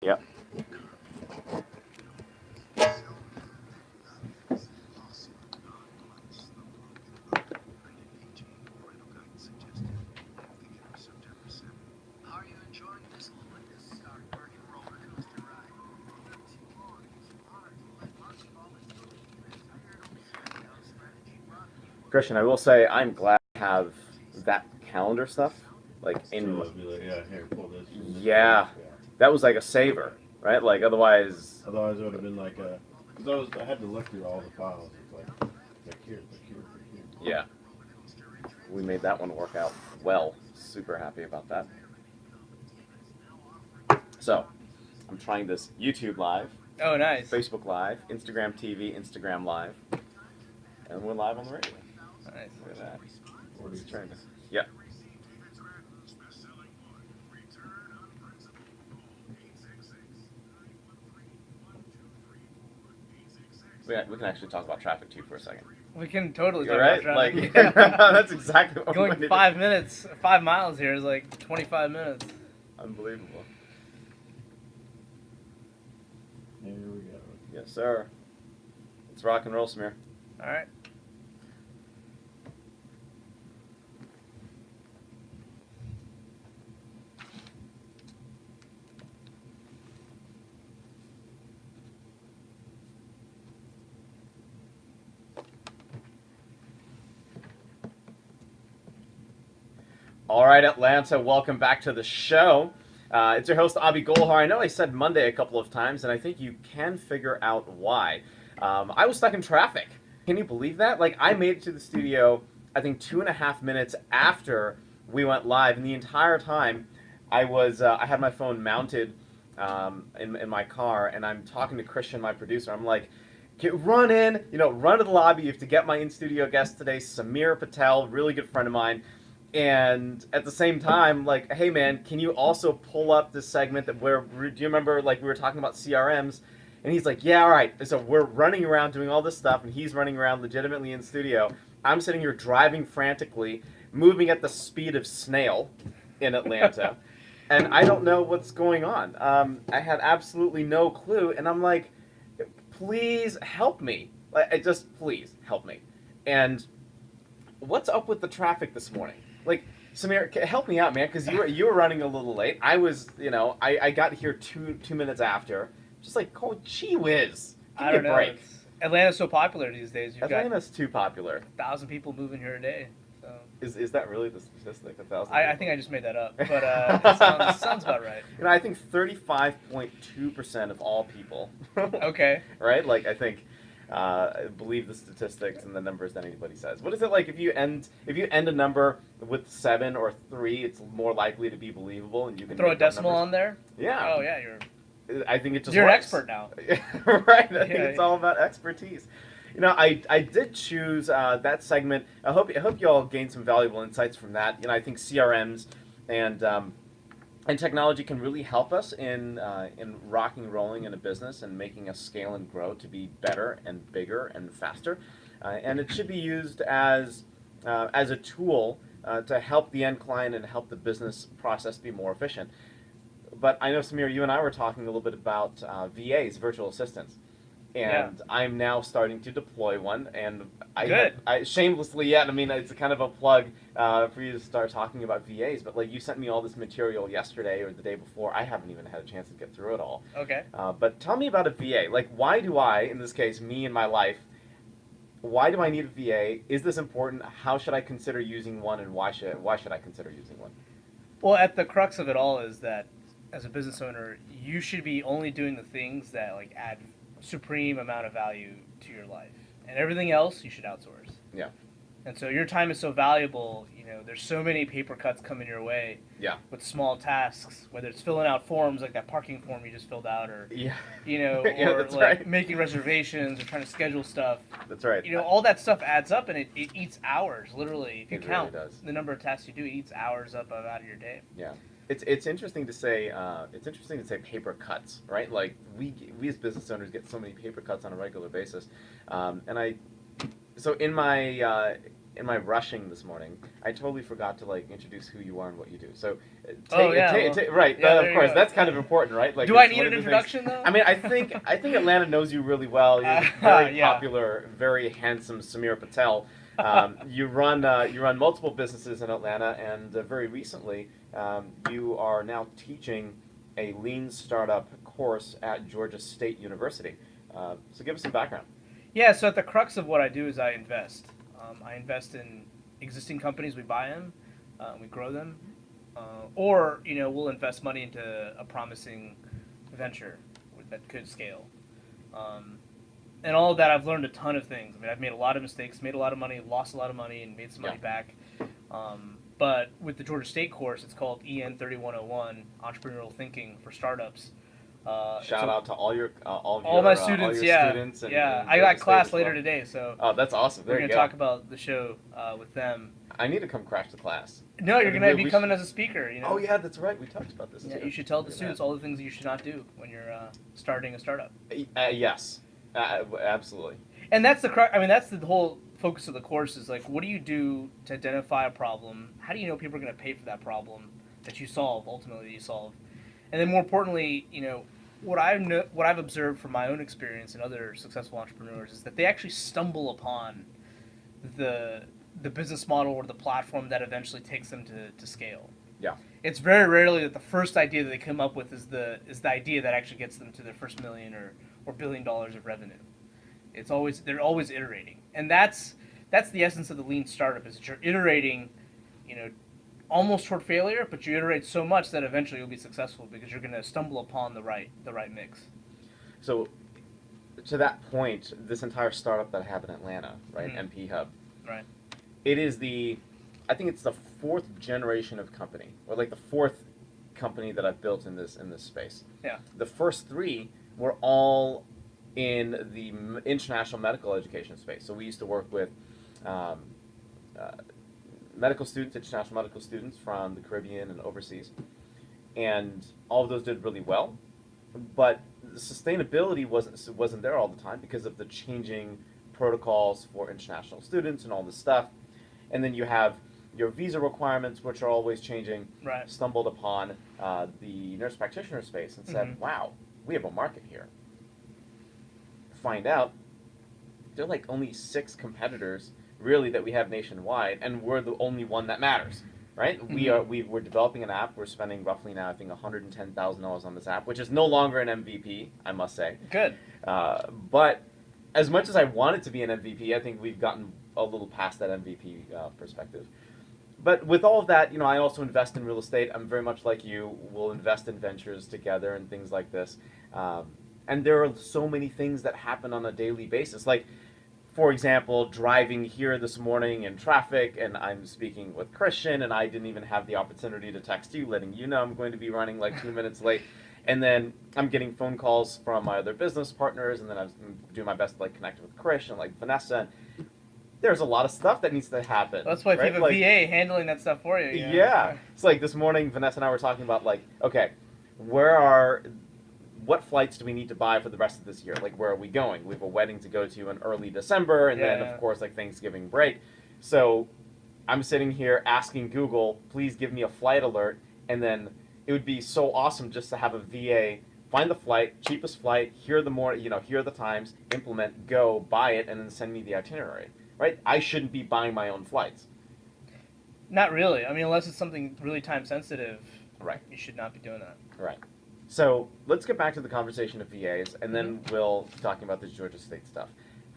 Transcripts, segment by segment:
Yep. Christian, I will say I'm glad to have that calendar stuff. Like in, So it'd be like, yeah, here, pull this from this yeah, page. Yeah. that was like a saver, right? Like otherwise, Otherwise, it would have been like a. Because I had to look through all the files. It's like here, click here, click here. yeah, we made that one work out well. Super happy about that. So, I'm trying this YouTube Live, Oh, nice. Facebook Live, Instagram TV, Instagram Live, and we're live on the radio. Nice. Look at that. Or Let's do try this. Yeah. We can actually talk about traffic too for a second. We can totally You're talk right. about Like traffic. Yeah. that's exactly what we Going need 5 minutes, 5 miles here is like 25 minutes. Unbelievable. Here we go. Yes, sir. Let's rock and roll, Samir. All right. All right, Atlanta, welcome back to the show. It's your host, Abhi Golhar. I know I said Monday a couple of times, and I think you can figure out why. I was stuck in traffic. Can you believe that? Like, I made it to the studio, I think 2.5 minutes after we went live, and the entire time I had my phone mounted in my car, and I'm talking to Christian, my producer. I'm like, run in, run to the lobby. You have to get my in-studio guest today, Samir Patel, really good friend of mine. And at the same time, like, hey man, can you also pull up this segment do you remember, like, we were talking about CRMs? And he's like, yeah, all right. So we're running around doing all this stuff, and he's running around legitimately in studio. I'm sitting here driving frantically, moving at the speed of snail in Atlanta, and I don't know what's going on. I had absolutely no clue, and I'm like, please help me. Please help me. And what's up with the traffic this morning? Like, Samir, help me out, man, because you were running a little late. I was, I got here two minutes after. Just like, oh, gee whiz, give I me a don't know. break. Atlanta's so popular these days. You've Atlanta's too popular. got 1,000 people moving here a day. So Is that really the statistic? 1,000. I think I just made that up, but it sounds about right. I think 35.2% of all people. Okay. Right? Like, I think. Believe the statistics and the numbers that anybody says. What is it like if you end a number with 7 or 3? It's more likely to be believable, and you can Throw a make up decimal numbers. on there. Yeah. Oh yeah, I think it just you're an works. expert now. Right. I think Yeah. it's all about expertise. I did choose that segment. I hope you all gained some valuable insights from that. I think CRMs and technology can really help us in rocking and rolling in a business and making us scale and grow to be better and bigger and faster. And it should be used as a tool to help the end client and help the business process be more efficient. But I know, Samir, you and I were talking a little bit about VAs, virtual assistants. And Yeah. I'm now starting to deploy one, and Good. I shamelessly yet. I mean, it's kind of a plug for you to start talking about VAs. But like, you sent me all this material yesterday or the day before. I haven't even had a chance to get through it all. Okay. But tell me about a VA. Like, why do I, in this case, me in my life, why do I need a VA? Is this important? How should I consider using one, and why should I consider using one? Well, at the crux of it all is that as a business owner, you should be only doing the things that like add supreme amount of value to your life, and everything else you should outsource. Yeah. And so your time is so valuable. There's so many paper cuts coming your way. Yeah. With small tasks, whether it's filling out forms like that parking form you just filled out, or Yeah. or That's like right. making reservations or trying to schedule stuff. That's right. All that stuff adds up, and it eats hours. Literally, if you It really count does. the number of tasks you do, it eats hours out of your day. Yeah, it's interesting to say paper cuts, right? Like we as business owners get so many paper cuts on a regular basis, and so in my rushing this morning, I totally forgot to like introduce who you are and what you do. So, Oh, yeah, right, yeah, there of you course, go. that's kind of important, right? Like, Do I it's need one an of the things- introduction though? I mean, I think Atlanta knows you really well. You're the very Yeah. popular, very handsome Samir Patel. You run multiple businesses in Atlanta, and very recently, you are now teaching a lean startup course at Georgia State University. So give us some background. Yeah, so at the crux of what I do is I invest. I invest in existing companies. We buy them, we grow them, or we'll invest money into a promising venture that could scale. Um, and all of that, I've learned a ton of things. I mean, I've made a lot of mistakes, made a lot of money, lost a lot of money, and made some money back. But with the Georgia State course, it's called EN 3101, Entrepreneurial Thinking for Startups. Shout out to all your all my all students, your yeah, students. And I Georgia got State class as later well. today, so Oh, that's awesome. There we're you gonna go. talk about the show with them. I need to come crash the class. No, you're I mean, gonna we be coming as a speaker. Oh yeah, that's right. We talked about this Yeah, too. you should tell the Look at students that. all the things you should not do when you're starting a startup. Yes, absolutely. And that's that's the whole focus of the course is like, what do you do to identify a problem? How do you know people are going to pay for that problem that you solve, ultimately that you solve? And then more importantly, what I've observed from my own experience and other successful entrepreneurs is that they actually stumble upon the business model or the platform that eventually takes them to scale. Yeah. It's very rarely that the first idea that they come up with is the idea that actually gets them to their first million or $1 billion of revenue. They're always iterating, and that's the essence of the lean startup is that you're iterating, almost toward failure, but you iterate so much that eventually you'll be successful because you're going to stumble upon the right mix. So, to that point, this entire startup that I have in Atlanta, right, Mm-hmm. MP Hub, Right. it is I think it's the fourth generation of company, or like the fourth company that I've built in this space. Yeah. The first three were all in the international medical education space. So we used to work with medical students, international medical students from the Caribbean and overseas, and all of those did really well. But the sustainability wasn't there all the time because of the changing protocols for international students and all this stuff. And then you have your visa requirements, which are always changing. Right. Stumbled upon the nurse practitioner space and said, Mm-hmm. "Wow, we have a market here." Find out there are like only 6 competitors really that we have nationwide, and we're the only one that matters, right? Mm-hmm. We're developing an app. We're spending roughly now I think $110,000 on this app, which is no longer an MVP, I must say. Good. But as much as I want it to be an MVP, I think we've gotten a little past that MVP perspective. But with all of that, I also invest in real estate. I'm very much like you. We'll invest in ventures together and things like this. And there are so many things that happen on a daily basis. Like, for example, driving here this morning in traffic, and I'm speaking with Christian, and I didn't even have the opportunity to text you, letting you know I'm going to be running like 2 minutes late. And then I'm getting phone calls from my other business partners, and then I'm doing my best to like connect with Chris and like Vanessa. There's a lot of stuff that needs to happen. That's why if right? you have a Like, VA handling that stuff for you. Yeah. It's like this morning, Vanessa and I were talking about like, okay, what flights do we need to buy for the rest of this year? Like, where are we going? We have a wedding to go to in early December, and then, Yeah. of course, like Thanksgiving break. So I'm sitting here asking Google, please give me a flight alert, and then it would be so awesome just to have a VA find the flight, cheapest flight, here are the times, implement, go, buy it, and then send me the itinerary, right? I shouldn't be buying my own flights. Not really. I mean, unless it's something really time sensitive, Right. you should not be doing that. Right. So let's get back to the conversation of VAs, and then we'll be talking about this Georgia State stuff.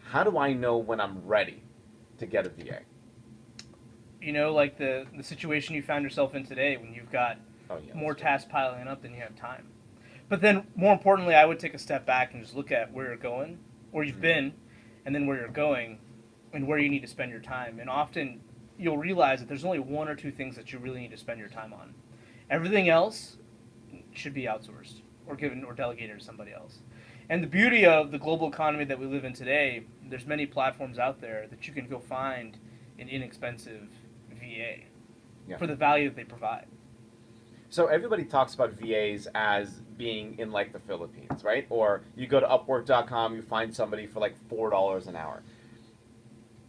How do I know when I'm ready to get a VA? Like the situation you found yourself in today when you've got more that's tasks piling up than you have time. But then, more importantly, I would take a step back and just look at where you're going, where you've been, and then where you're going, and where you need to spend your time. And often, you'll realize that there's only 1 or 2 things that you really need to spend your time on. Everything else should be outsourced or given or delegated to somebody else. And the beauty of the global economy that we live in today, there's many platforms out there that you can go find an inexpensive VA for the value that they provide. So everybody talks about VAs as being in like the Philippines, right? Or you go to Upwork.com, you find somebody for like $4 an hour.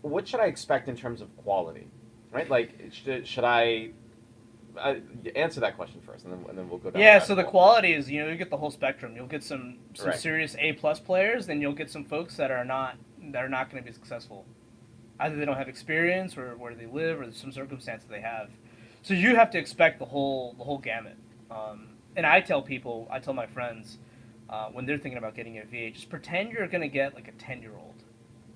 what should I expect in terms of quality, right? Like, should I answer that question first, and then we'll go down. Yeah, that so the hole. quality is, you get the whole spectrum. You'll get some Right. serious A+ players, then you'll get some folks that are not going to be successful. Either they don't have experience, or where they live, or some circumstance that they have. So you have to expect the whole gamut. And I tell my friends, when they're thinking about getting a VA, just pretend you're going to get like a 10-year-old,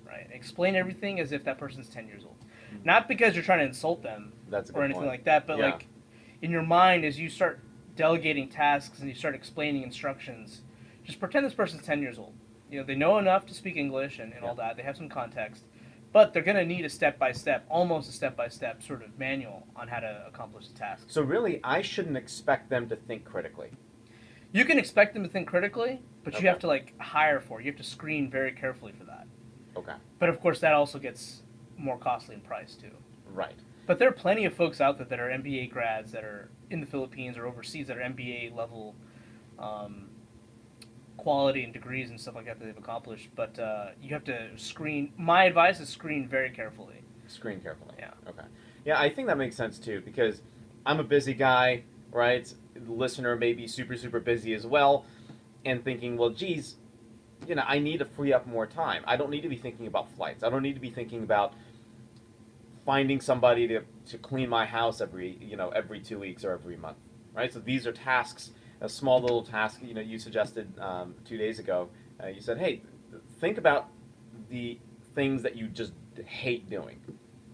right? Explain everything as if that person's 10 years old. Not because you're trying to insult them That's a good or anything point. like that, but Yeah. like in your mind, as you start delegating tasks and you start explaining instructions, just pretend this person's 10 years old. They know enough to speak English and all that. They have some context. But they're going to need a step-by-step, almost a step-by-step sort of manual on how to accomplish the task. So really, I shouldn't expect them to think critically. You can expect them to think critically, but Okay. you have to hire for it. You have to screen very carefully for that. Okay. But of course, that also gets more costly in price too. Right. But there are plenty of folks out there that are MBA grads that are in the Philippines or overseas that are MBA level quality and degrees and stuff like that they've accomplished. But you have to screen. My advice is screen very carefully. Screen carefully. Yeah. Okay. Yeah, I think that makes sense too, because I'm a busy guy, right? The listener may be super, super busy as well, and thinking, well, geez, I need to free up more time. I don't need to be thinking about flights. I don't need to be thinking about finding somebody to clean my house every 2 weeks or every month, right? So these are tasks, a small little task. You suggested 2 days ago. You said, hey, think about the things that you just hate doing,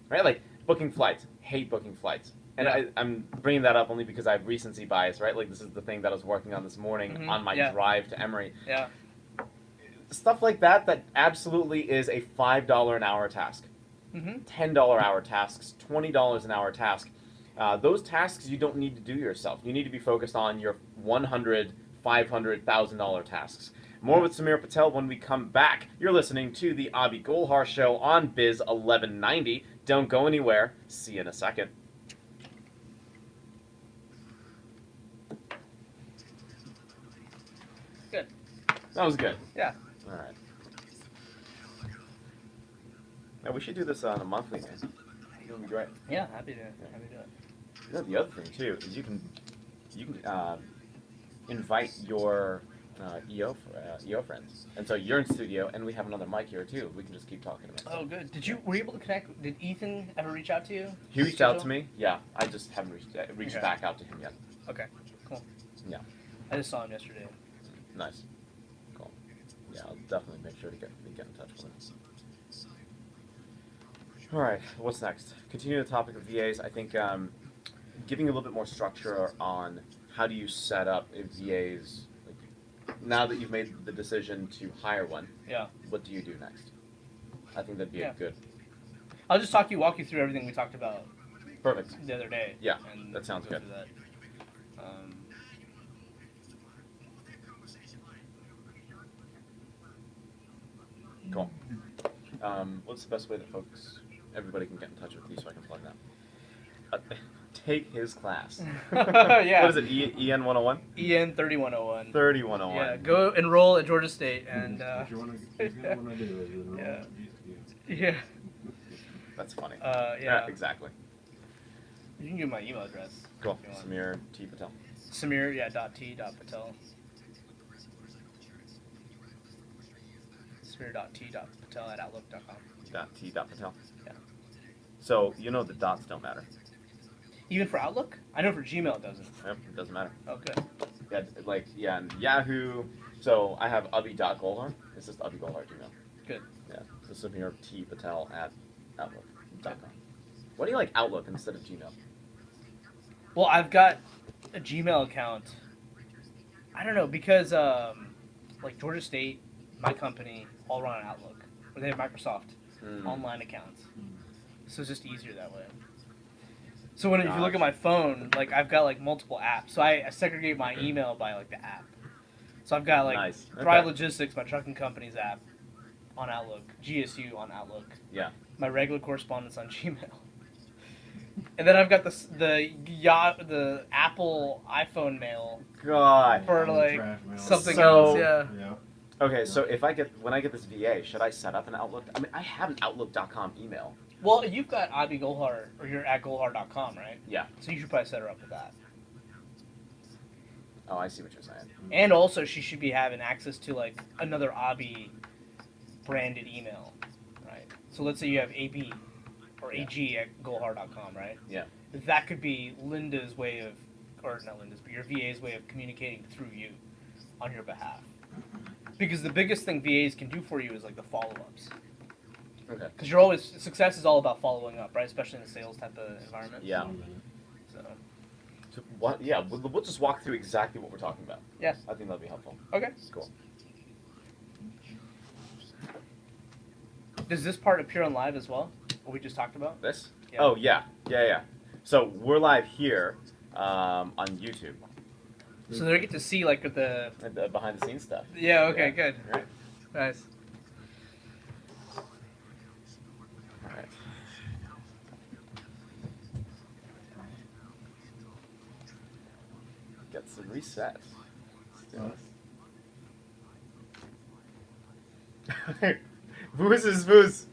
right? Like booking flights. Hate booking flights. And Yeah. I'm bringing that up only because I have recency bias, right? Like this is the thing that I was working on this morning on my drive to Emory. Yeah. Stuff like that absolutely is a $5 an hour task. Mm-hmm. $10 hour tasks, $20 an hour task. Those tasks you don't need to do yourself. You need to be focused on your $100, $500, $1,000 tasks. More with Samir Patel when we come back. You're listening to the Abhi Golhar Show on Biz 1190. Don't go anywhere. See you in a second. Good. That was good. Yeah. All right. Now we should do this on a monthly basis. It would be great. Yeah. Happy to do it. The other thing too is you can invite your EO friends, and so you're in studio, and we have another mic here too. We can just keep talking about. Oh, good. Were you able to connect? Did Ethan ever reach out to you? He reached out to me. Yeah, I just haven't reached Okay. back out to him yet. Okay. Cool. Yeah. I just saw him yesterday. Nice. Cool. Yeah, I'll definitely make sure to get in touch with him. All right, what's next? Continue the topic of VAs. I think giving a little bit more structure on how do you set up a VA's. Like, now that you've made the decision to hire one, Yeah. what do you do next? I think that'd be Yeah. a good. I'll just walk you through everything we talked about Perfect. the other day. Yeah, and that sounds go good. through that. Cool. What's the best way that everybody can get in touch with you so I can plug that? Take his class. Yeah. What is it? EN 101? EN 3101. 3101. Yeah. Go enroll at Georgia State and. What you want to do is enroll Yeah. at GCU. Yeah. That's funny. Yeah. Exactly. You can give my email address. Cool. if you want. Samir T. Patel. Samir, yeah, .t.patel. Samir.t.patel at outlook.com. T. Patel. Yeah. So you know the dots don't matter. Even for Outlook? I know for Gmail it doesn't. Yep, it doesn't matter. Oh, good. Yeah, and Yahoo. So I have Abhi.Golhar. It's just Abhi Golhar Gmail. Good. Yeah. So Samir T. Patel at Outlook.com. Why do you like Outlook instead of Gmail? Well, I've got a Gmail account. I don't know, because like Georgia State, my company, all run on Outlook. Or they have Microsoft online accounts. So it's just easier that way. So if you look at my phone, like I've got like multiple apps. So I segregate my email by like the app. So I've got like Nice. Okay. Thrive Logistics, my trucking company's app on Outlook, GSU on Outlook, Yeah. my regular correspondence on Gmail. And then I've got the Apple iPhone mail God. for And like trash mail. something So- else, yeah. Yeah. Okay, so when I get this VA, should I set up an Outlook? I mean, I have an Outlook.com email. Well, you've got Abhi Golhar, or you're at Golhar.com, right? Yeah. So you should probably set her up with that. Oh, I see what you're saying. And also, she should be having access to like another Abhi branded email, right? So let's say you have AB or AG at Golhar.com, right? Yeah. That could be Linda's way of, or not Linda's, but your VA's way of communicating through you on your behalf. Because the biggest thing VAs can do for you is like the follow-ups. Okay. Because you're always, success is all about following up, right? Especially in a sales type of environment. Yeah. So, So what? Yeah, we'll just walk through exactly what we're talking about. yes. I think that'll be helpful. Okay. Cool. Does this part appear on live as well? What we just talked about? This? Yeah. Oh yeah. So we're live here on YouTube. So they get to see like the. The behind the scenes stuff. Yeah. Okay. Yeah. Good. Right. Nice. All right. Get some resets. Booze is booze.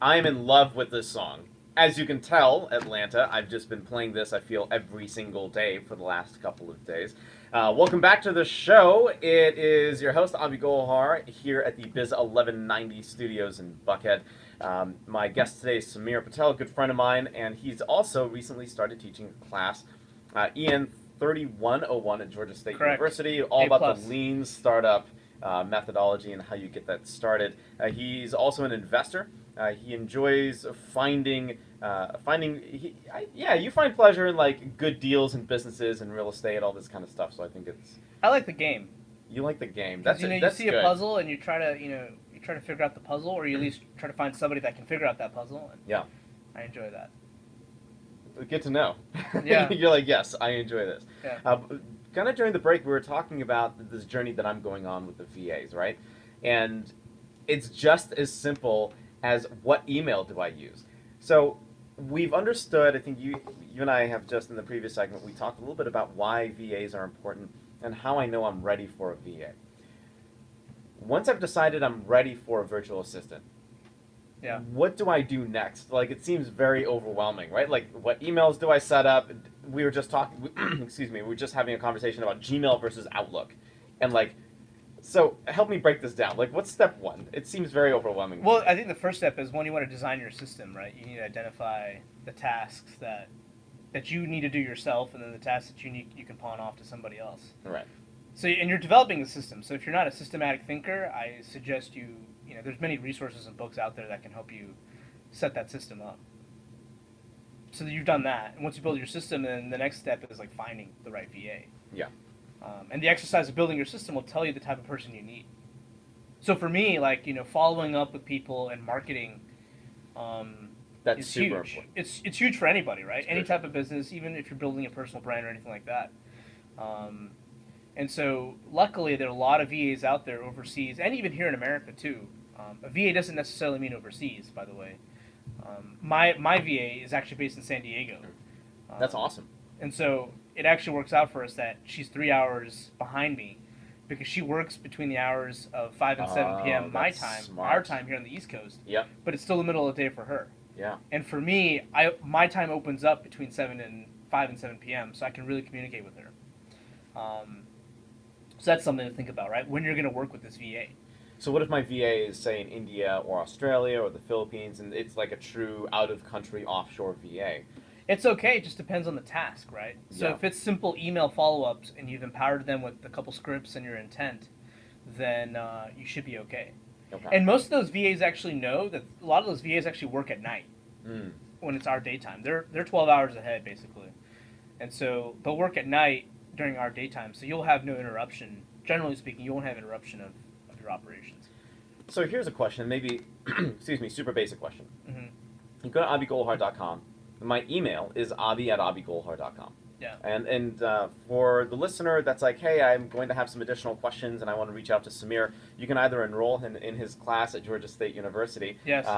I am in love with this song. As you can tell, Atlanta, I've just been playing this, I feel, every single day for the last couple of days. Welcome back to the show. It is your host, Abhi Golhar, here at the Biz 1190 studios in Buckhead. My guest today is Samir Patel, a good friend of mine, and he's also recently started teaching a class, EN 3101 at Georgia State Correct. University, all A+. about the lean startup methodology and how you get that started. He's also an investor. He enjoys finding. You find pleasure in like good deals in businesses and real estate, all this kind of stuff. So I think it's. I like the game. You like the game. 'Cause, That's you see good. a puzzle and you try to figure out the puzzle, or you at least try to find somebody that can figure out that puzzle. And Yeah. I enjoy that. Good to know. Yeah. You're like, yes, I enjoy this. Yeah. Kind of during the break, we were talking about this journey that I'm going on with the VAs, right? And it's just as simple as what email do I use. So we've understood, I think you and I have just in the previous segment, we talked a little bit about why VAs are important and how I know I'm ready for a VA. Once I've decided I'm ready for a virtual assistant, Yeah. what do I do next? Like, it seems very overwhelming, right? Like, what emails do I set up? We were just talking, excuse me, we were just having a conversation about Gmail versus Outlook. And, like, so help me break this down. Like, what's step one? It seems very overwhelming. Well, I think the first step is when you want to design your system, right? You need to identify the tasks that you need to do yourself, and then the tasks that you can pawn off to somebody else. Right. So, and you're developing a system. So if you're not a systematic thinker, I suggest there's many resources and books out there that can help you set that system up. So that you've done that, and once you build your system, then the next step is like finding the right VA. Yeah. And the exercise of building your system will tell you the type of person you need. So for me, like, following up with people and marketing That's is super huge. important. It's huge for anybody, right? It's Any crucial. type of business, even if you're building a personal brand or anything like that. And so luckily there are a lot of VAs out there overseas, and even here in America too. A VA doesn't necessarily mean overseas, by the way. My VA is actually based in San Diego. That's awesome. And so it actually works out for us that she's 3 hours behind me because she works between the hours of 5 and 7 p.m. my that's time, smart. our time here on the East Coast. Yep. But it's still the middle of the day for her. Yeah. And for me, my time opens up between 5 and 7 p.m. so I can really communicate with her. So that's something to think about, right? When you're going to work with this VA. So what if my VA is, say, in India or Australia or the Philippines, and it's like a true out-of-country offshore VA? It's okay. It just depends on the task, right? So Yeah. if it's simple email follow-ups and you've empowered them with a couple scripts and your intent, then you should be okay. Okay. And most of those VAs actually know that a lot of those VAs actually work at night Mm. when it's our daytime. They're 12 hours ahead, basically. And so they'll work at night during our daytime, so you'll have no interruption. Generally speaking, you won't have interruption of your operations. So here's a question, maybe, excuse me, super basic question. Mm-hmm. You go to abhigolhar.com, My email is abhi@abhigolhar.com. Yeah. And for the listener that's like, hey, I'm going to have some additional questions and I want to reach out to Samir, you can either enroll in his class at Georgia State University. Yes.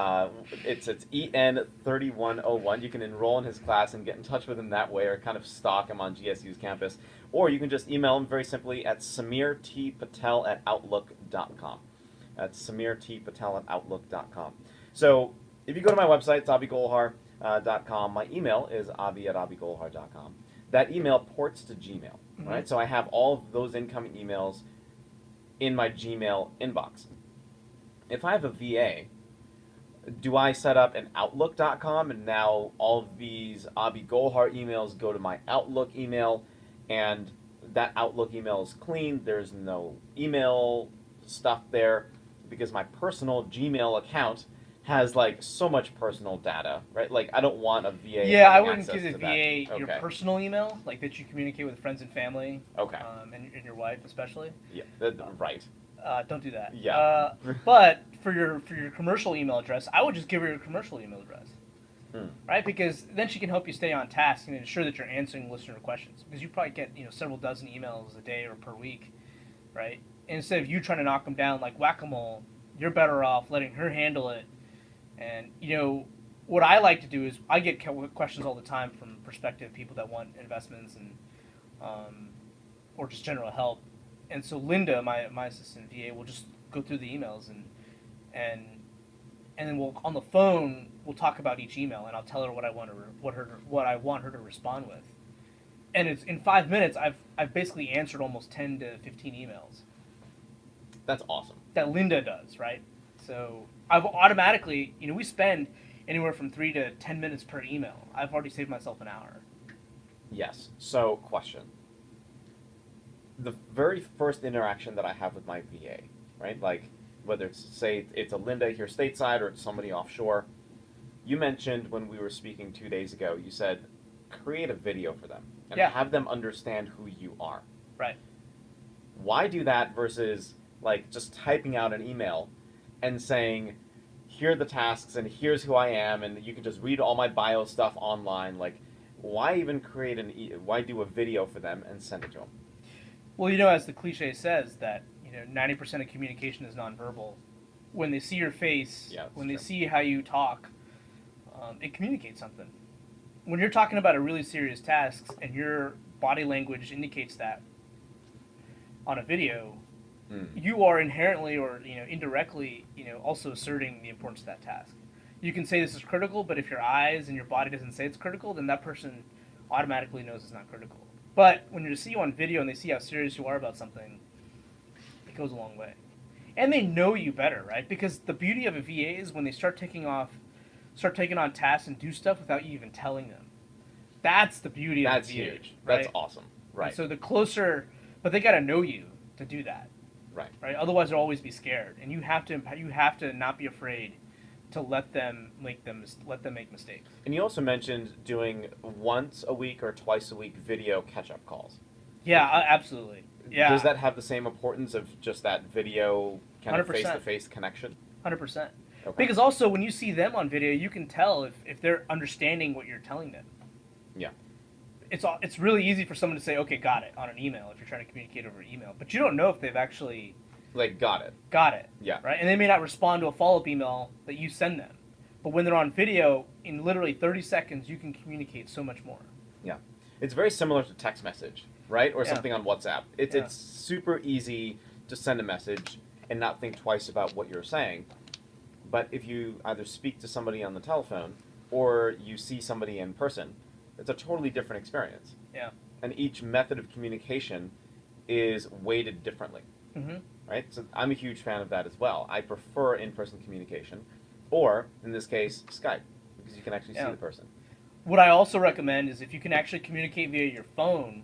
It's EN 3101. You can enroll in his class and get in touch with him that way, or kind of stalk him on GSU's campus. Or you can just email him very simply at samirtpatel@outlook.com. That's samirtpatel@outlook.com. So if you go to my website, it's abhigolhar.com. My email is abhi@abhigolhar.com. That email ports to Gmail, right? So I have all of those incoming emails in my Gmail inbox. If I have a VA, do I set up an Outlook.com and now all of these Abhi Golhar emails go to my Outlook email, and that Outlook email is clean? There's no email stuff there because my personal Gmail account has like so much personal data, right? Like I don't want a VA. Yeah, I having wouldn't access give the to VA that. your Okay. personal email, like that you communicate with friends and family. Okay. And your wife especially. Yeah. Right. Don't do that. Yeah. But for your commercial email address, I would just give her your commercial email address, right? Because then she can help you stay on task and ensure that you're answering listener questions. Because you probably get several dozen emails a day or per week, right? And instead of you trying to knock them down like whack-a-mole, you're better off letting her handle it. And what I like to do is I get questions all the time from prospective people that want investments and or just general help. And so Linda, my assistant VA, will just go through the emails and then we'll on the phone we'll talk about each email and I'll tell her what I want her to respond with. And it's in 5 minutes I've basically answered almost 10 to 15 emails. That's awesome. That Linda does, right? So I've automatically, we spend anywhere from 3 to 10 minutes per email. I've already saved myself an hour. Yes. So, question. The very first interaction that I have with my VA, right? Like, whether it's a Linda here stateside or it's somebody offshore, you mentioned when we were speaking 2 days ago, you said create a video for them and have them understand who you are. Right. Why do that versus like just typing out an email and saying, here are the tasks and here's who I am, and you can just read all my bio stuff online? Like, why even why do a video for them and send it to them? Well, as the cliche says that 90% of communication is nonverbal. When they see your face, when they see how you talk, it communicates something. When you're talking about a really serious task and your body language indicates that on a video, you are inherently or indirectly also asserting the importance of that task. You can say this is critical, but if your eyes and your body doesn't say it's critical, then that person automatically knows it's not critical. But when they see you on video and they see how serious you are about something, it goes a long way. And they know you better, right? Because the beauty of a VA is when they start taking on tasks and do stuff without you even telling them. That's the beauty of a VA. That's huge. Right? That's awesome. Right. And so the closer, but they got to know you to do that. Right. Otherwise, they'll always be scared, and you have to not be afraid to let them make mistakes. And you also mentioned doing once a week or twice a week video catch-up calls. Yeah, absolutely. Yeah. Does that have the same importance of just that video kind of 100%. face-to-face connection? 100%. Okay. Because also when you see them on video, you can tell if they're understanding what you're telling them. Yeah. It's really easy for someone to say, okay, got it, on an email if you're trying to communicate over email. But you don't know if they've actually... got it. Got it. Yeah. Right? And they may not respond to a follow-up email that you send them. But when they're on video, in literally 30 seconds, you can communicate so much more. Yeah. It's very similar to text message, right? Or something on WhatsApp. It's super easy to send a message and not think twice about what you're saying. But if you either speak to somebody on the telephone or you see somebody in person, it's a totally different experience. Yeah. And each method of communication is weighted differently. Mm-hmm. Right? So I'm a huge fan of that as well. I prefer in-person communication, or in this case, Skype, because you can actually see the person. What I also recommend is if you can actually communicate via your phone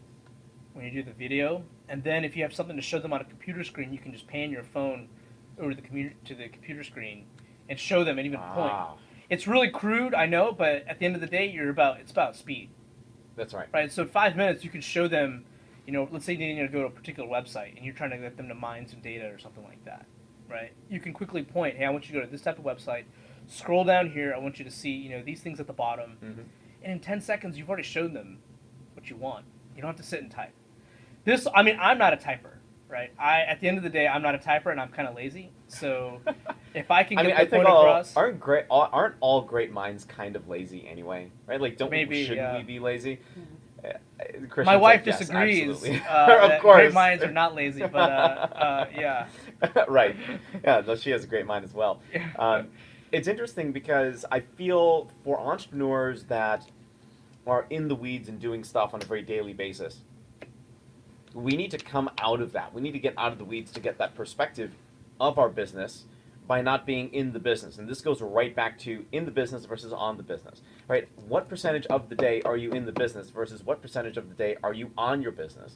when you do the video, and then if you have something to show them on a computer screen, you can just pan your phone over to the computer screen and show them and even point. It's really crude, I know, but at the end of the day, it's about speed. That's right. Right. So in 5 minutes, you can show them. Let's say they need to go to a particular website, and you're trying to get them to mine some data or something like that, right? You can quickly point, hey, I want you to go to this type of website. Scroll down here. I want you to see, these things at the bottom. Mm-hmm. and in 10 seconds you've already shown them what you want. You don't have to sit and type. I'm not a typer, right? At the end of the day, I'm not a typer, and I'm kind of lazy. So if I can I get mean, the I think point across, aren't all great minds kind of lazy anyway, right? Like, shouldn't we be lazy? Christian's my wife like, yes, disagrees. absolutely. That Of course. great minds are not lazy, but yeah. Right. Yeah, no, she has a great mind as well. It's interesting because I feel for entrepreneurs that are in the weeds and doing stuff on a very daily basis, we need to come out of that. We need to get out of the weeds to get that perspective of our business by not being in the business. And this goes right back to in the business versus on the business, right? What percentage of the day are you in the business versus what percentage of the day are you on your business?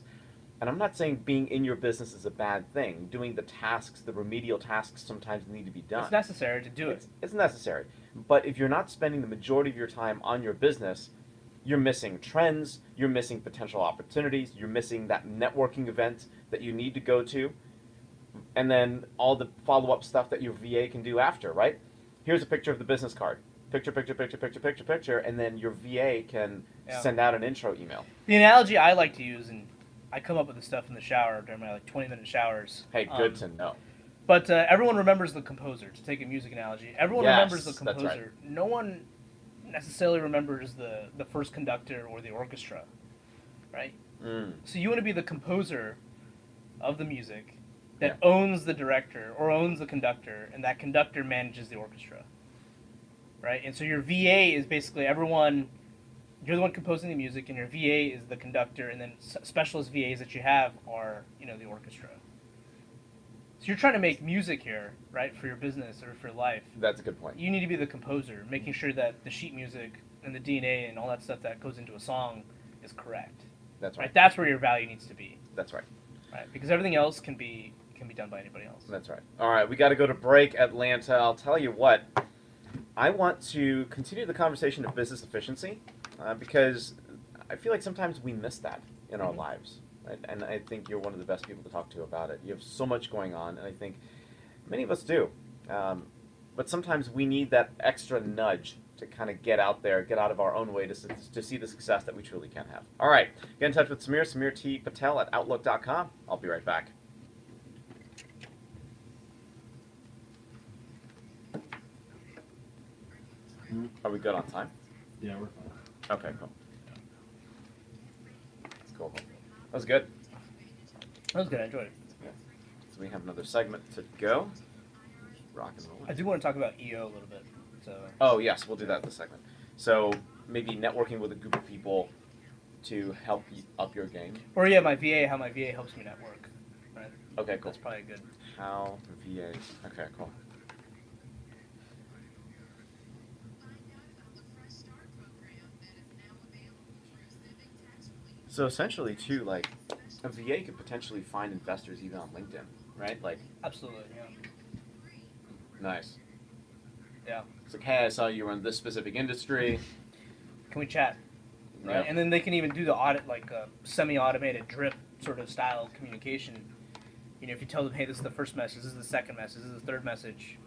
And I'm not saying being in your business is a bad thing. Doing the tasks, the remedial tasks sometimes need to be done. It's necessary to do it. It's necessary. But if you're not spending the majority of your time on your business, you're missing trends, you're missing potential opportunities, you're missing that networking event that you need to go to, and then all the follow-up stuff that your VA can do after, right? Here's a picture of the business card. Picture, and then your VA can send out an intro email. The analogy I like to use, and I come up with this stuff in the shower during my 20-minute showers. Hey, good to know. But everyone remembers the composer, to take a music analogy. Everyone remembers the composer. That's right. No one necessarily remembers the first conductor or the orchestra, right? So you want to be the composer of the music that owns the director or owns the conductor, and that conductor manages the orchestra, right? And so your VA is basically everyone. You're the one composing the music, and your VA is the conductor, and then specialist VAs that you have are, the orchestra. So you're trying to make music here, right, for your business or for your life. That's a good point. You need to be the composer, making sure that the sheet music and the DNA and all that stuff that goes into a song is correct. That's right. That's where your value needs to be. That's right. Right, because everything else can be done by anybody else. That's right. All right, we got to go to break, Atlanta. I'll tell you what. I want to continue the conversation of business efficiency because I feel like sometimes we miss that in our lives. Right? And I think you're one of the best people to talk to about it. You have so much going on, and I think many of us do. But sometimes we need that extra nudge to kind of get out there, get out of our own way to see the success that we truly can have. All right, get in touch with Samir T. Patel at Outlook.com. I'll be right back. Are we good on time? Yeah, we're fine. Okay, cool. Let's go home. That was good. That was good. I enjoyed it. Yeah. So we have another segment to go. Rock and roll. I do want to talk about EO a little bit. So. Oh yes, we'll do that in the segment. So maybe networking with a group of people to help you up your game. Or my VA, how my VA helps me network. Right. Okay, cool. That's probably good. How VAs. Okay, cool. So essentially, too, like a VA could potentially find investors even on LinkedIn, right? Like, absolutely, yeah. Nice. Yeah. It's like, hey, I saw you were in this specific industry. Can we chat? Right, Yeah. and then they can even do the audit, like a semi-automated drip sort of style of communication. If you tell them, hey, this is the first message, this is the second message, this is the third message.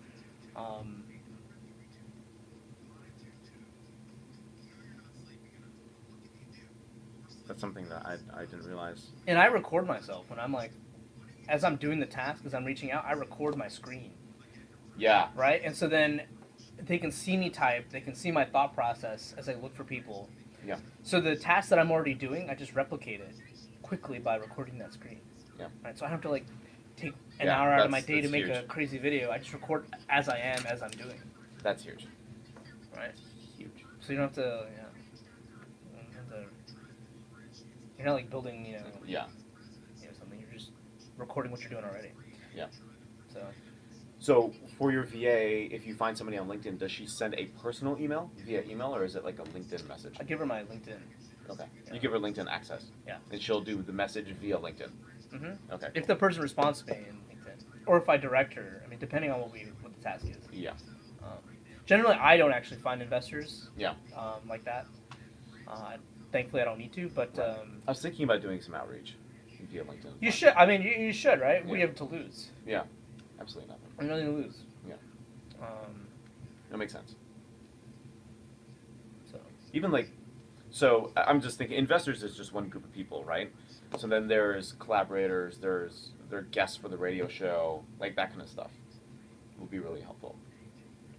That's something that I didn't realize. And I record myself when I'm like, as I'm doing the task, as I'm reaching out, I record my screen. Yeah. Right? And so then they can see me type, they can see my thought process as I look for people. Yeah. So the task that I'm already doing, I just replicate it quickly by recording that screen. Yeah. Right? So I don't have to take an Yeah, hour out of my that's day to make huge. a crazy video. I just record as I am, as I'm doing. That's huge. Right? Huge. So you don't have to, you're not like building, Yeah. something. You're just recording what you're doing already. Yeah. So for your VA, if you find somebody on LinkedIn, does she send a personal email via email, or is it like a LinkedIn message? I give her my LinkedIn. Okay. Yeah. You give her LinkedIn access. Yeah. And she'll do the message via LinkedIn. Mm-hmm. Okay. If the person responds to me in LinkedIn, or if I direct her, depending on what the task is. Yeah. Generally, I don't actually find investors. Yeah. Like that. Thankfully, I don't need to, but I was thinking about doing some outreach via LinkedIn. you should. You should, right? What do you have to lose? Yeah. Absolutely nothing. Nothing to lose. Yeah. That makes sense. So Even like So I'm just thinking, investors is just one group of people, right? So then there's collaborators, there are guests for the radio show, like that kind of stuff will be really helpful.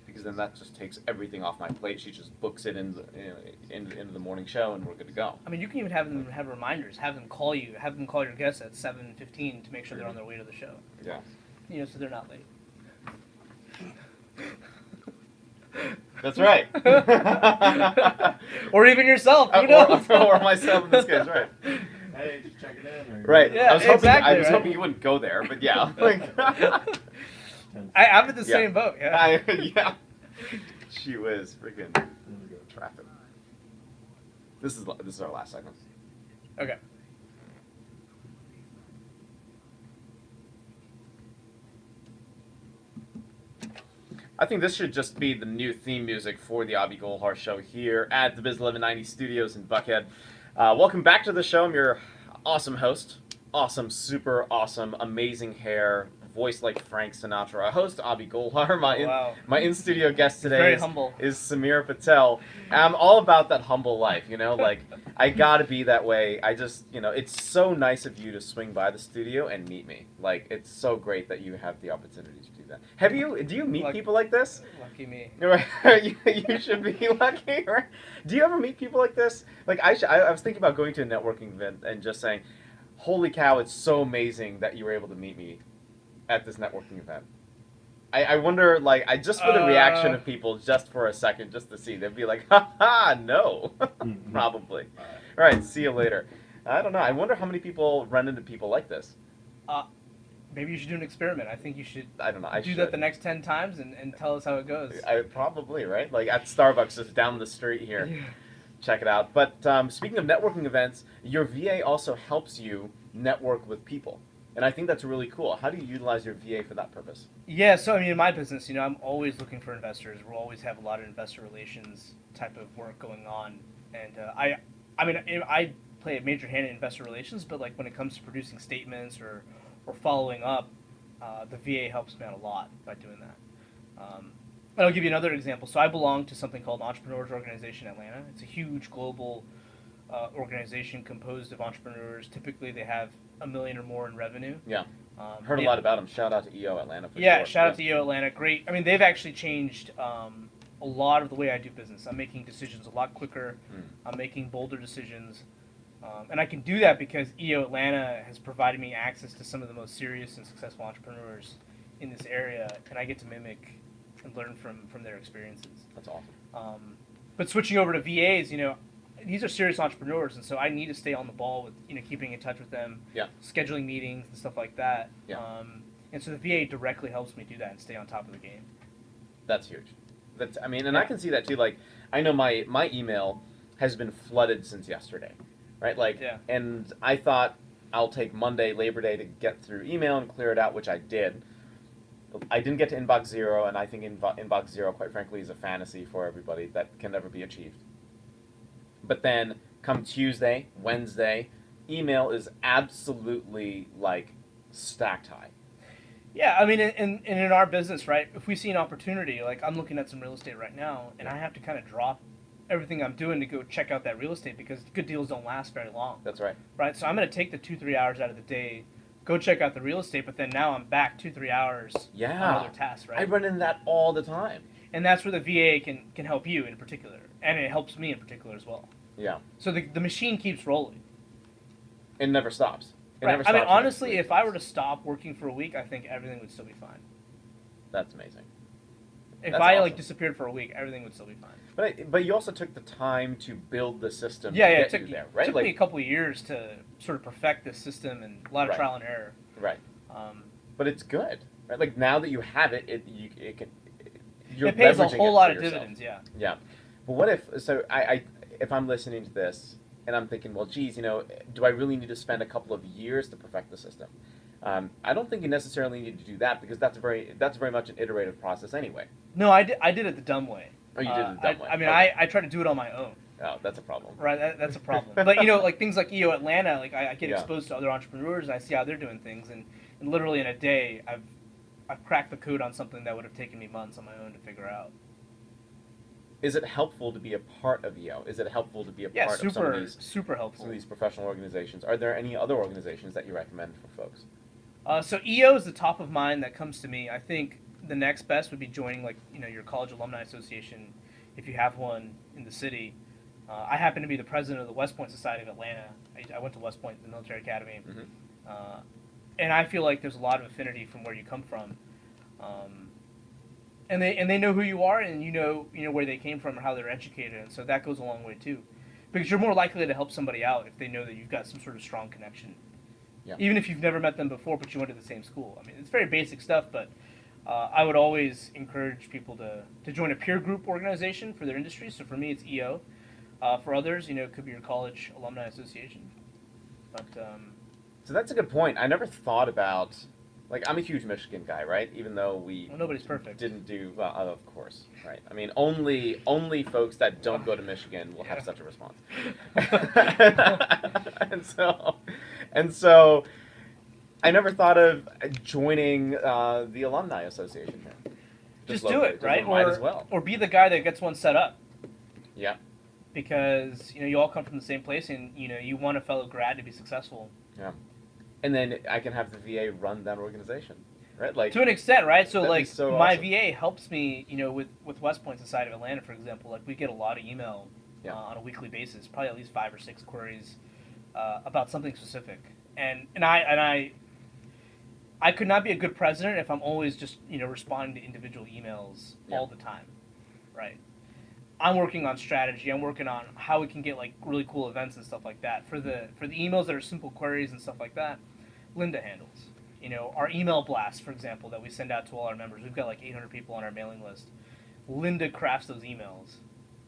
Because then that just takes everything off my plate. She just books it into the morning show, and we're good to go. I mean, you can even have them have reminders, have them call you, have them call your guests at 7:15 to make sure they're on their way to the show. Yeah. You know, so they're not late. That's right. Or even yourself. Who knows? or myself in this case, right? Hey, just check it in. Or Right. Yeah, I was hoping, exactly, right? hoping you wouldn't go there, but yeah. Like, I'm in the Yeah. same boat. Yeah. yeah. She was freaking traffic. This is our last segment. Okay. I think this should just be the new theme music for the Abhi Golhar show here at the Biz 1190 Studios in Buckhead. Welcome back to the show. I'm your awesome host. Awesome, super awesome, amazing hair, voice like Frank Sinatra. Host Abhi Golhar. My in-studio guest today Very humble. is Samir Patel. I'm all about that humble life, you know, like I gotta be that way. I just, you know, it's so nice of you to swing by the studio and meet me. Like, it's so great that you have the opportunity to do that. Do you meet people like this? Lucky me. you should be lucky, right? Do you ever meet people like this? Like, I was thinking about going to a networking event and just saying, holy cow, it's so amazing that you were able to meet me at this networking event. I wonder, like, just for the reaction of people, just for a second, just to see. They'd be like, ha ha, no. Probably. All right, see you later. I don't know. I wonder how many people run into people like this. Maybe you should do an experiment. I think you should I don't know. I do should. that the next 10 times and tell us how it goes. Probably, right? Like at Starbucks just down the street here. Yeah. Check it out. But speaking of networking events, your VA also helps you network with people. And I think that's really cool. How do you utilize your VA for that purpose? Yeah, so I mean, in my business, you know, I'm always looking for investors. We'll always have a lot of investor relations type of work going on. And I play a major hand in investor relations, but like when it comes to producing statements or following up, the VA helps me out a lot by doing that. And I'll give you another example. So I belong to something called Entrepreneurs Organization Atlanta. It's a huge global organization composed of entrepreneurs. Typically, they have $1 million or more in revenue. Yeah. Heard a lot about them. Shout out to EO Atlanta for sure. Shout out to EO Atlanta. Great. I mean, they've actually changed a lot of the way I do business. I'm making decisions a lot quicker. I'm making bolder decisions. And I can do that because EO Atlanta has provided me access to some of the most serious and successful entrepreneurs in this area, and I get to mimic and learn from their experiences. That's awesome. But switching over to VAs, you know, these are serious entrepreneurs, and so I need to stay on the ball with, you know, keeping in touch with them, scheduling meetings and stuff like that. Yeah. And so the VA directly helps me do that and stay on top of the game. That's huge. I can see that too. Like, I know my email has been flooded since yesterday, right? Like, and I thought I'll take Monday, Labor Day, to get through email and clear it out, which I did. I didn't get to inbox zero, and I think inbox zero, quite frankly, is a fantasy for everybody that can never be achieved. But then, come Tuesday, Wednesday, email is absolutely, like, stacked high. Yeah, I mean, in our business, right, if we see an opportunity, like I'm looking at some real estate right now, and I have to kind of drop everything I'm doing to go check out that real estate because good deals don't last very long. That's right. Right, so I'm going to take the 2-3 hours out of the day, go check out the real estate, but then now I'm back 2-3 hours on other tasks, right? I run into that all the time. And that's where the VA can help you in particular, and it helps me in particular as well. Yeah. So the machine keeps rolling. It never stops. It Right. never I mean, stops honestly, if I were to stop working for a week, I think everything would still be fine. That's amazing. If That's I awesome. disappeared for a week, everything would still be fine. But you also took the time to build the system. Yeah, to it get took you there, right? took me a couple of years to sort of perfect this system and a lot of Right. trial and error. Right. But it's good, right? Like now that you have it, you're It pays a leveraging whole it lot for of yourself. dividends, yeah. Yeah. But what if I'm listening to this and I'm thinking, well, geez, you know, do I really need to spend a couple of years to perfect the system? I don't think you necessarily need to do that because that's very much an iterative process anyway. No, I did it the dumb way. Oh, you did it the dumb way. I mean, Okay. I try to do it on my own. Oh, that's a problem. Right, that's a problem. But you know, like things like EO Atlanta, like I get Yeah. exposed to other entrepreneurs and I see how they're doing things, and literally in a day, I've cracked the code on something that would have taken me months on my own to figure out. is it helpful to be a part of EO? Is it helpful to be a Yeah, part of super some helpful. of these professional organizations? Are there any other organizations that you recommend for folks? So EO is the top of mind that comes to me. I think the next best would be joining like your college alumni association, if you have one in the city. I happen to be the president of the West Point Society of Atlanta. I went to West Point, the military academy, and I feel like there's a lot of affinity from where you come from, and they know who you are, and you know where they came from or how they're educated, and so that goes a long way too, because you're more likely to help somebody out if they know that you've got some sort of strong connection. Yeah. Even if you've never met them before, but you went to the same school. I mean, it's very basic stuff, but I would always encourage people to join a peer group organization for their industry. So for me, it's EO. For others, it could be your college alumni association. But So that's a good point. I never thought about, like, I'm a huge Michigan guy, right? Even though we nobody's perfect. didn't do well, of course, right? I mean, only folks that don't go to Michigan will have such a response. and so I never thought of joining the alumni association here. Just do it, right? Might as well. Or be the guy that gets one set up. Yeah. Because you all come from the same place, and you want a fellow grad to be successful. Yeah. And then I can have the VA run that organization, right? Like to an extent, right? So like my awesome. VA helps me, with West Point Society of Atlanta, for example. Like we get a lot of email on a weekly basis, probably at least 5 or 6 queries about something specific, and I could not be a good president if I'm always just responding to individual emails all the time, right? I'm working on strategy. I'm working on how we can get like really cool events and stuff like that. For the emails that are simple queries and stuff like that, Linda handles. Our email blast, for example, that we send out to all our members. We've got like 800 people on our mailing list. Linda crafts those emails,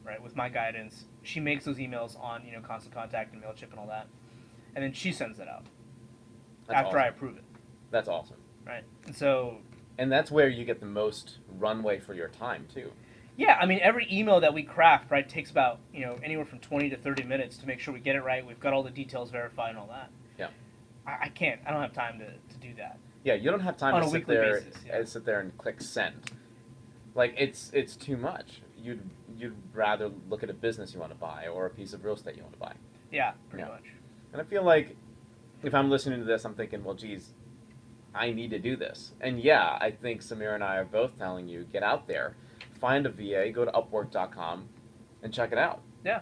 right, with my guidance. She makes those emails on Constant Contact and MailChimp and all that, and then she sends it out after I approve it. That's awesome. Right, and that's where you get the most runway for your time too. Yeah, I mean, every email that we craft, right, takes about, anywhere from 20 to 30 minutes to make sure we get it right. We've got all the details verified and all that. Yeah. I don't have time to do that. Yeah, you don't have time on to a sit weekly there basis, and sit there and click send. Like it's too much. You'd rather look at a business you want to buy or a piece of real estate you want to buy. Yeah, pretty much. And I feel like if I'm listening to this, I'm thinking, well, geez, I need to do this. And yeah, I think Samir and I are both telling you, get out there. Find a VA, go to Upwork.com, and check it out. Yeah.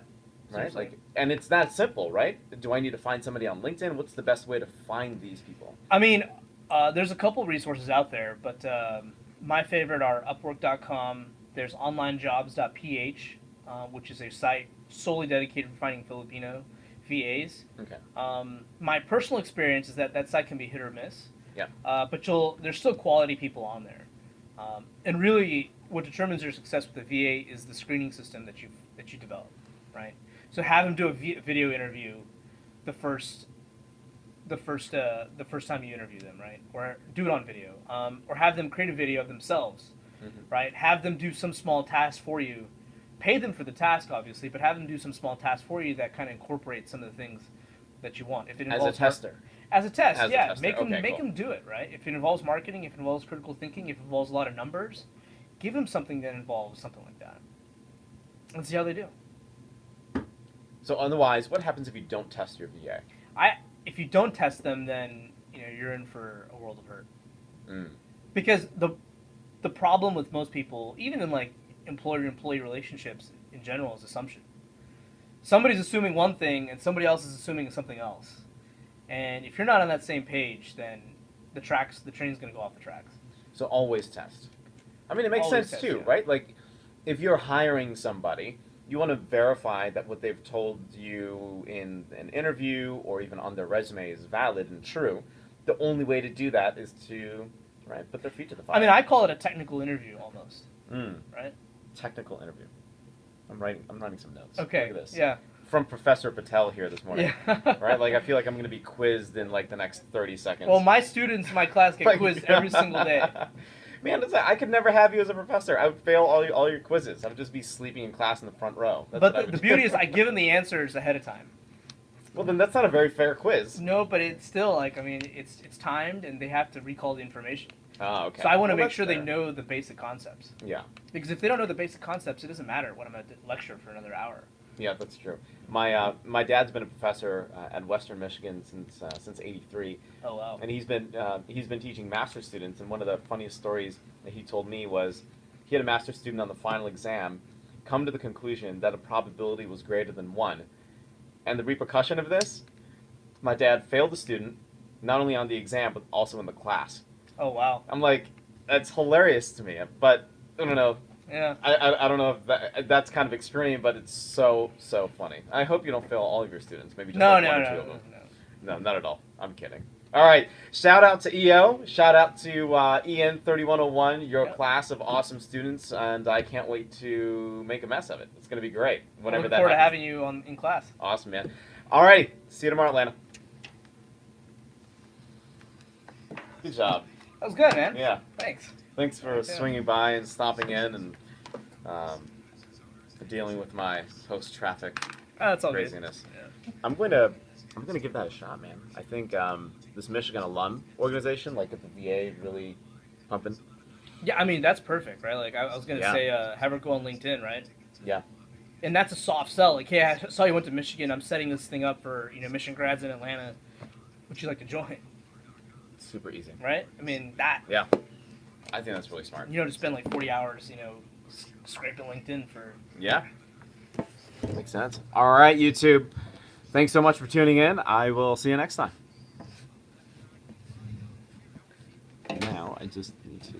Right? Like, and it's that simple, right? Do I need to find somebody on LinkedIn? What's the best way to find these people? I mean, there's a couple resources out there, but my favorite are Upwork.com. There's OnlineJobs.ph, which is a site solely dedicated to finding Filipino VAs. Okay. My personal experience is that site can be hit or miss. Yeah. But there's still quality people on there. And really, what determines your success with the VA is the screening system that you develop, right? So have them do a video interview the first time you interview them, right? Or do it on video, or have them create a video of themselves, right? Have them do some small task for you. Pay them for the task, obviously, but have them do some small task for you that kind of incorporate some of the things that you want. If it involves as a tester. As a test, As a yeah. tester. Make them Okay, cool. do it, right? If it involves marketing, if it involves critical thinking, if it involves a lot of numbers, give them something that involves something like that. And see how they do. So otherwise, what happens if you don't test your VA? If you don't test them, then you're in for a world of hurt. Mm. Because the problem with most people, even in like employer-employee relationships in general, is assumption. Somebody's assuming one thing and somebody else is assuming something else. And if you're not on that same page, then the train's going to go off the tracks. So always test. I mean, it makes Always sense test, too, yeah. right? Like, if you're hiring somebody, you want to verify that what they've told you in an interview or even on their resume is valid and true. The only way to do that is to, right, put their feet to the fire. I mean, I call it a technical interview almost, right? Technical interview. I'm writing some notes. Okay. Look at this. Yeah. From Professor Patel here this morning. Yeah. Right? Like, I feel like I'm going to be quizzed in like the next 30 seconds. Well, my students in my class get quizzed every single day. Man, I could never have you as a professor. I would fail all your quizzes. I would just be sleeping in class in the front row. That's what I But would the do. beauty is I give them the answers ahead of time. Well, then that's not a very fair quiz. No, but it's still like, I mean, it's timed and they have to recall the information. Oh, okay. So I want to Well, make sure they fair. know the basic concepts. Yeah. Because if they don't know the basic concepts, it doesn't matter when I'm going to lecture for another hour. Yeah, that's true. My dad's been a professor at Western Michigan since '83, Oh wow. and he's been teaching master's students. And one of the funniest stories that he told me was he had a master's student on the final exam come to the conclusion that a probability was greater than 1, and the repercussion of this, my dad failed the student, not only on the exam but also in the class. Oh wow. I'm like, that's hilarious to me, but I don't know. Yeah. I don't know if that's kind of extreme, but it's so funny. I hope you don't fail all of your students. Maybe just No, like no, one or no, two no, of them. no. No, not at all. I'm kidding. All right. Shout out to EO. Shout out to EN 3101, your Yep. class of awesome students, and I can't wait to make a mess of it. It's going to be great. Whenever Looking that forward to happens. having you in class. Awesome, man. All righty. See you tomorrow, Atlanta. Good job. That was good, man. Yeah. Thanks. Thanks for swinging by and stopping in and for dealing with my post-traffic Oh, that's all craziness. good. Yeah. I'm gonna give that a shot, man. I think this Michigan alum organization, like at the VA, really pumping. Yeah, I mean that's perfect, right? Like I was gonna Yeah. say, have her go on LinkedIn, right? Yeah. And that's a soft sell. Like, hey, I saw you went to Michigan. I'm setting this thing up for Michigan grads in Atlanta. Would you like to join? Super easy. Right? I mean that. Yeah. I think that's really smart. To spend like 40 hours, scraping LinkedIn for. Yeah. Makes sense. All right, YouTube. Thanks so much for tuning in. I will see you next time. Now I just need to